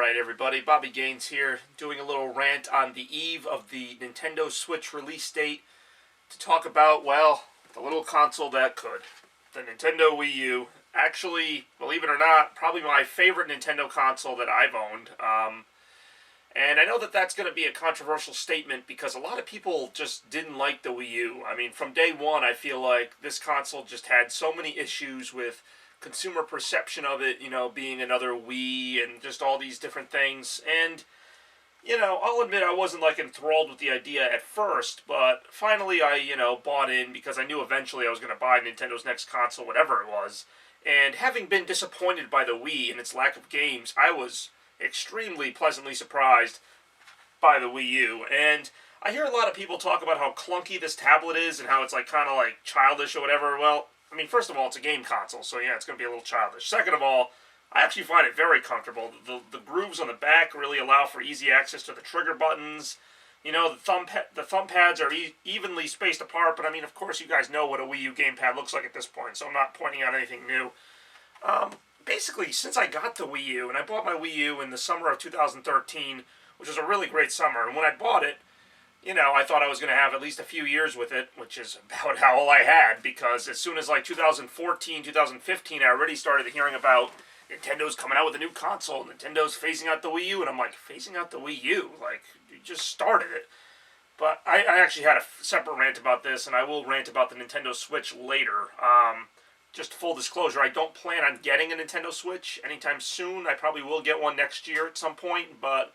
Alright everybody, Bobby Gaines here, doing a little rant on the eve of the Nintendo Switch release date to talk about, well, the little console that could. The Nintendo Wii U. Actually, believe it or not, probably my favorite Nintendo console that I've owned. And I know that that's going to be a controversial statement because a lot of people just didn't like the Wii U. I mean, from day one, I feel like this console just had so many issues with consumer perception of it, being another Wii and just all these different things. And, I'll admit I wasn't, enthralled with the idea at first, but finally I, bought in because I knew eventually I was going to buy Nintendo's next console, whatever it was. And having been disappointed by the Wii and its lack of games, I was extremely pleasantly surprised by the Wii U. And I hear a lot of people talk about how clunky this tablet is and how it's, kind of, childish or whatever. Well, I mean, first of all, it's a game console, so yeah, it's going to be a little childish. Second of all, I actually find it very comfortable. The grooves on the back really allow for easy access to the trigger buttons. The thumb pads are evenly spaced apart, but I mean, of course, you guys know what a Wii U gamepad looks like at this point, so I'm not pointing out anything new. Basically, since I got the Wii U, and I bought my Wii U in the summer of 2013, which was a really great summer, and when I bought it, I thought I was going to have at least a few years with it, which is about how all I had, because as soon as 2014, 2015, I already started hearing about Nintendo's coming out with a new console, Nintendo's phasing out the Wii U, and I'm like, phasing out the Wii U? You just started it. But I actually had a separate rant about this, and I will rant about the Nintendo Switch later. Just full disclosure, I don't plan on getting a Nintendo Switch anytime soon. I probably will get one next year at some point, but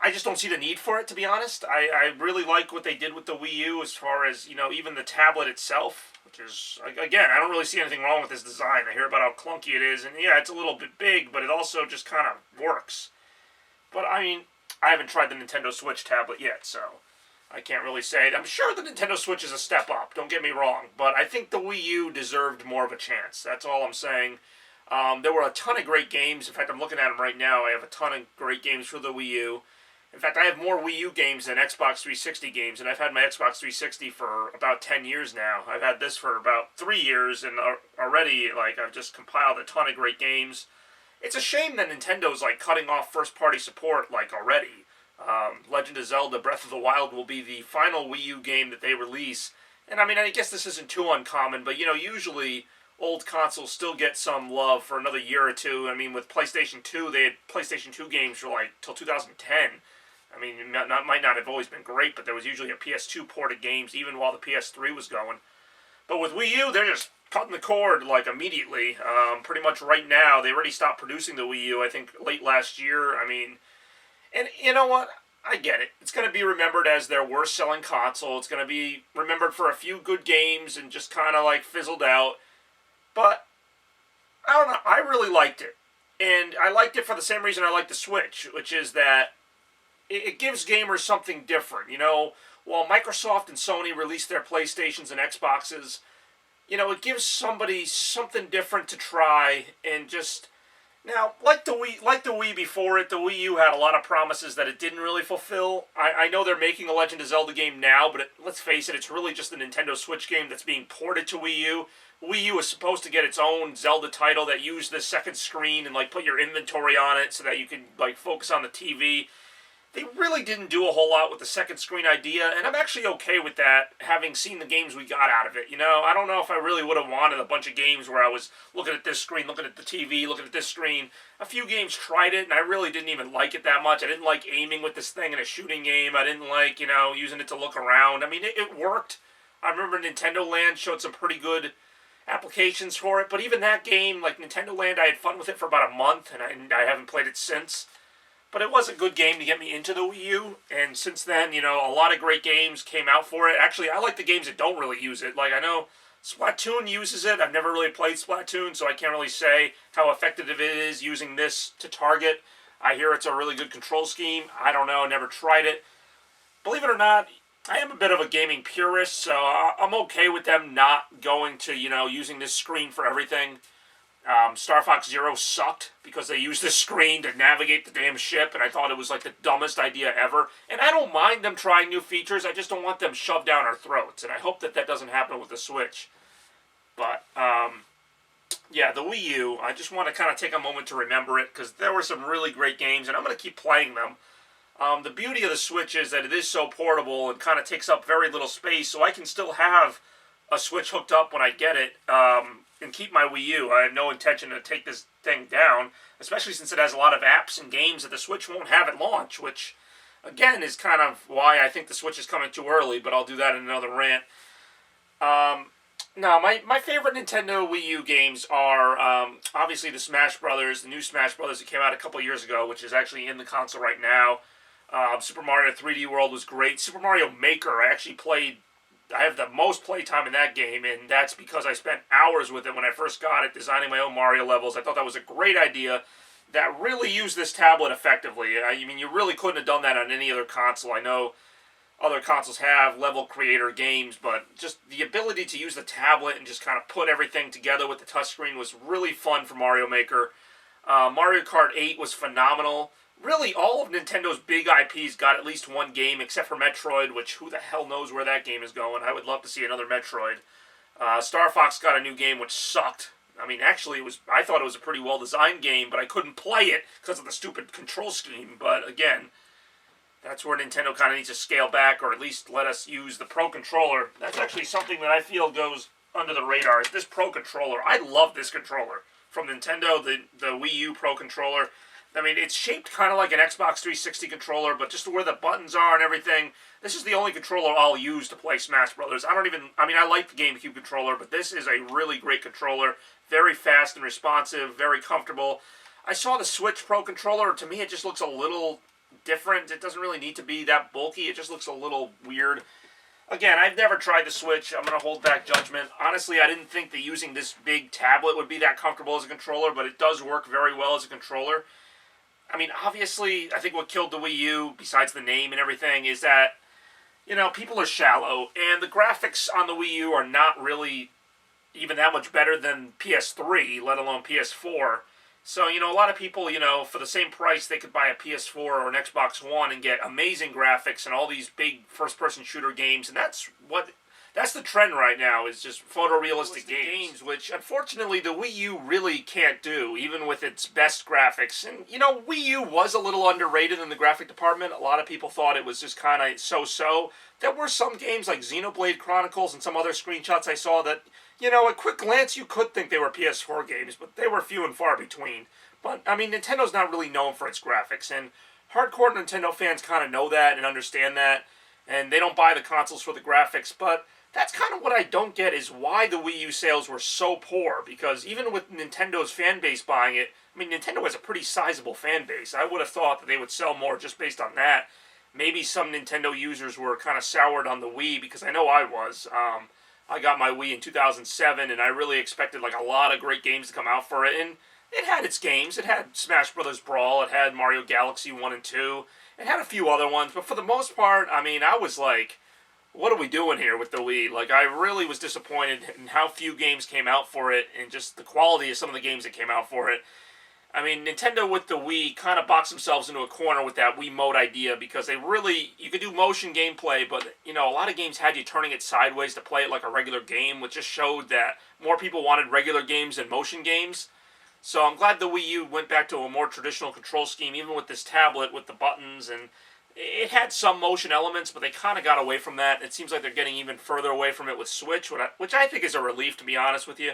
I just don't see the need for it, to be honest. I really like what they did with the Wii U as far as, even the tablet itself, which is, again, I don't really see anything wrong with this design. I hear about how clunky it is, and yeah, it's a little bit big, but it also just kind of works. But, I mean, I haven't tried the Nintendo Switch tablet yet, so I can't really say it. I'm sure the Nintendo Switch is a step up, don't get me wrong, but I think the Wii U deserved more of a chance. That's all I'm saying. There were a ton of great games. In fact, I'm looking at them right now. I have a ton of great games for the Wii U. In fact, I have more Wii U games than Xbox 360 games, and I've had my Xbox 360 for about 10 years now. I've had this for about 3 years, and already, I've just compiled a ton of great games. It's a shame that Nintendo's, cutting off first-party support, already. Legend of Zelda Breath of the Wild will be the final Wii U game that they release. And, I mean, I guess this isn't too uncommon, but, usually old consoles still get some love for another year or two. I mean, with PlayStation 2, they had PlayStation 2 games for, till 2010. I mean, it might not have always been great, but there was usually a PS2 port of games even while the PS3 was going. But with Wii U, they're just cutting the cord, immediately. Pretty much right now, they already stopped producing the Wii U, I think, late last year. I mean, and you know what? I get it. It's going to be remembered as their worst-selling console. It's going to be remembered for a few good games and just kind of, fizzled out. But, I don't know. I really liked it. And I liked it for the same reason I like the Switch, which is that it gives gamers something different. While Microsoft and Sony release their PlayStations and Xboxes, it gives somebody something different to try and just... Now, like the Wii before it, the Wii U had a lot of promises that it didn't really fulfill. I know they're making a Legend of Zelda game now, but let's face it, it's really just the Nintendo Switch game that's being ported to Wii U. Wii U is supposed to get its own Zelda title that used the second screen and, put your inventory on it so that you can, focus on the TV. They really didn't do a whole lot with the second screen idea, and I'm actually okay with that, having seen the games we got out of it. I don't know if I really would have wanted a bunch of games where I was looking at this screen, looking at the TV, looking at this screen. A few games tried it, and I really didn't even like it that much. I didn't like aiming with this thing in a shooting game. I didn't like, using it to look around. I mean, it worked. I remember Nintendo Land showed some pretty good applications for it, but even that game, Nintendo Land, I had fun with it for about a month, and I haven't played it since. But it was a good game to get me into the Wii U, and since then, a lot of great games came out for it. Actually, I like the games that don't really use it. I know Splatoon uses it. I've never really played Splatoon, so I can't really say how effective it is using this to target. I hear it's a really good control scheme. I don't know, never tried it. Believe it or not, I am a bit of a gaming purist, so I'm okay with them not going to, using this screen for everything. Star Fox Zero sucked because they used this screen to navigate the damn ship, and I thought it was the dumbest idea ever. And I don't mind them trying new features, I just don't want them shoved down our throats, and I hope that doesn't happen with the Switch. But, Yeah, the Wii U, I just want to kind of take a moment to remember it because there were some really great games, and I'm going to keep playing them. The beauty of the Switch is that it is so portable and kind of takes up very little space, so I can still have a Switch hooked up when I get it and keep my Wii U. I have no intention to take this thing down, especially since it has a lot of apps and games that the Switch won't have at launch, which, again, is kind of why I think the Switch is coming too early, but I'll do that in another rant. No, my favorite Nintendo Wii U games are obviously the Smash Brothers, the new Smash Brothers that came out a couple years ago, which is actually in the console right now. Super Mario 3D World was great. Super Mario Maker, I actually played. I have the most playtime in that game, and that's because I spent hours with it when I first got it, designing my own Mario levels. I thought that was a great idea that really used this tablet effectively. I mean, you really couldn't have done that on any other console. I know other consoles have level creator games, but just the ability to use the tablet and just kind of put everything together with the touchscreen was really fun for Mario Maker. Mario Kart 8 was phenomenal. Really, all of Nintendo's big IPs got at least one game, except for Metroid, which who the hell knows where that game is going. I would love to see another Metroid. Star Fox got a new game, which sucked. I mean, actually, I thought it was a pretty well-designed game, but I couldn't play it because of the stupid control scheme. But again, that's where Nintendo kind of needs to scale back, or at least let us use the Pro Controller. That's actually something that I feel goes under the radar, is this Pro Controller. I love this controller from Nintendo, the Wii U Pro Controller. I mean, it's shaped kind of like an Xbox 360 controller, but just where the buttons are and everything, this is the only controller I'll use to play Smash Brothers. I mean, I like the GameCube controller, but this is a really great controller. Very fast and responsive, very comfortable. I saw the Switch Pro Controller. To me, it just looks a little different. It doesn't really need to be that bulky. It just looks a little weird. Again, I've never tried the Switch. I'm going to hold back judgment. Honestly, I didn't think that using this big tablet would be that comfortable as a controller, but it does work very well as a controller. I mean, obviously, I think what killed the Wii U, besides the name and everything, is that, people are shallow, and the graphics on the Wii U are not really even that much better than PS3, let alone PS4. So, a lot of people, for the same price, they could buy a PS4 or an Xbox One and get amazing graphics and all these big first-person shooter games, and that's the trend right now, is just photorealistic games, which unfortunately the Wii U really can't do, even with its best graphics. And, Wii U was a little underrated in the graphic department. A lot of people thought it was just kind of so-so. There were some games like Xenoblade Chronicles and some other screenshots I saw that, at quick glance you could think they were PS4 games, but they were few and far between. But, I mean, Nintendo's not really known for its graphics, and hardcore Nintendo fans kind of know that and understand that, and they don't buy the consoles for the graphics, but that's kind of what I don't get, is why the Wii U sales were so poor, because even with Nintendo's fan base buying it, I mean, Nintendo has a pretty sizable fan base. I would have thought that they would sell more just based on that. Maybe some Nintendo users were kind of soured on the Wii, because I know I was. I got my Wii in 2007, and I really expected like a lot of great games to come out for it, and it had its games. It had Smash Bros. Brawl, it had Mario Galaxy 1 and 2, it had a few other ones, but for the most part, I mean, I was like, what are we doing here with the Wii? Like, I really was disappointed in how few games came out for it, and just the quality of some of the games that came out for it. I mean, Nintendo with the Wii kind of boxed themselves into a corner with that Wii mode idea, because you could do motion gameplay, but, a lot of games had you turning it sideways to play it like a regular game, which just showed that more people wanted regular games than motion games. So I'm glad the Wii U went back to a more traditional control scheme, even with this tablet with the buttons, and it had some motion elements, but they kind of got away from that. It seems like they're getting even further away from it with Switch, which I think is a relief, to be honest with you.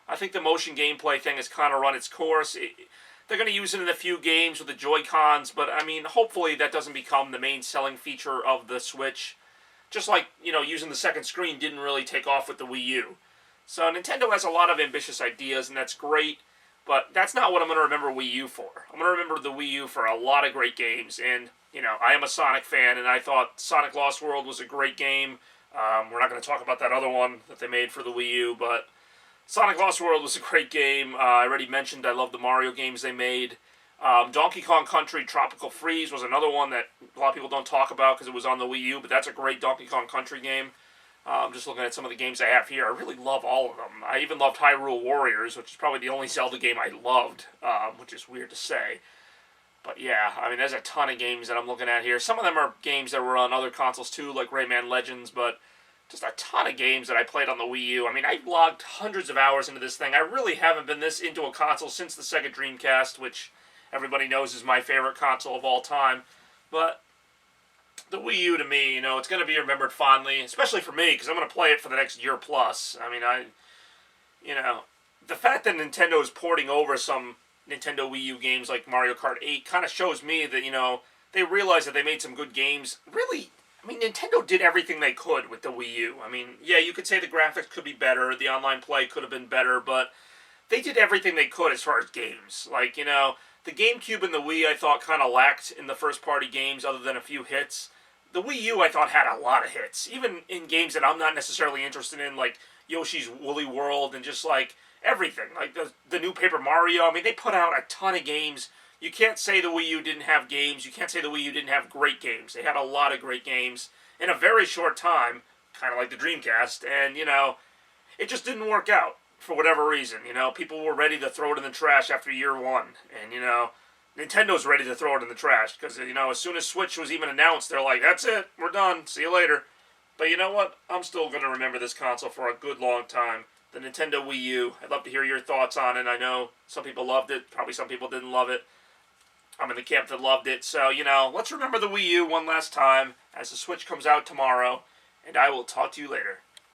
I think the motion gameplay thing has kind of run its course. They're going to use it in a few games with the Joy-Cons, but I mean, hopefully that doesn't become the main selling feature of the Switch. Just like, using the second screen didn't really take off with the Wii U. So Nintendo has a lot of ambitious ideas, and that's great, but that's not what I'm going to remember Wii U for. I'm going to remember the Wii U for a lot of great games, and, I am a Sonic fan, and I thought Sonic Lost World was a great game. We're not going to talk about that other one that they made for the Wii U, but Sonic Lost World was a great game. I already mentioned I love the Mario games they made. Donkey Kong Country Tropical Freeze was another one that a lot of people don't talk about because it was on the Wii U, but that's a great Donkey Kong Country game. I'm just looking at some of the games I have here. I really love all of them. I even loved Hyrule Warriors, which is probably the only Zelda game I loved, which is weird to say. But yeah, I mean, there's a ton of games that I'm looking at here. Some of them are games that were on other consoles too, like Rayman Legends, but just a ton of games that I played on the Wii U. I mean, I logged hundreds of hours into this thing. I really haven't been this into a console since the Sega Dreamcast, which everybody knows is my favorite console of all time. But the Wii U, to me, it's going to be remembered fondly, especially for me, because I'm going to play it for the next year plus. I mean, the fact that Nintendo is porting over some Nintendo Wii U games like Mario Kart 8 kind of shows me that, they realize that they made some good games. Really, I mean, Nintendo did everything they could with the Wii U. I mean, yeah, you could say the graphics could be better, the online play could have been better, but they did everything they could as far as games. Like, the GameCube and the Wii I thought kind of lacked in the first-party games other than a few hits. The Wii U I thought had a lot of hits, even in games that I'm not necessarily interested in, like Yoshi's Woolly World and just like everything. Like the new Paper Mario. I mean, they put out a ton of games. You can't say the Wii U didn't have games. You can't say the Wii U didn't have great games. They had a lot of great games in a very short time, kind of like the Dreamcast. And, it just didn't work out for whatever reason. People were ready to throw it in the trash after year one. And, Nintendo's ready to throw it in the trash because, as soon as Switch was even announced, they're like, that's it. We're done. See you later. But you know what? I'm still going to remember this console for a good long time. The Nintendo Wii U. I'd love to hear your thoughts on it. I know some people loved it. Probably some people didn't love it. I'm in the camp that loved it. So, let's remember the Wii U one last time as the Switch comes out tomorrow. And I will talk to you later.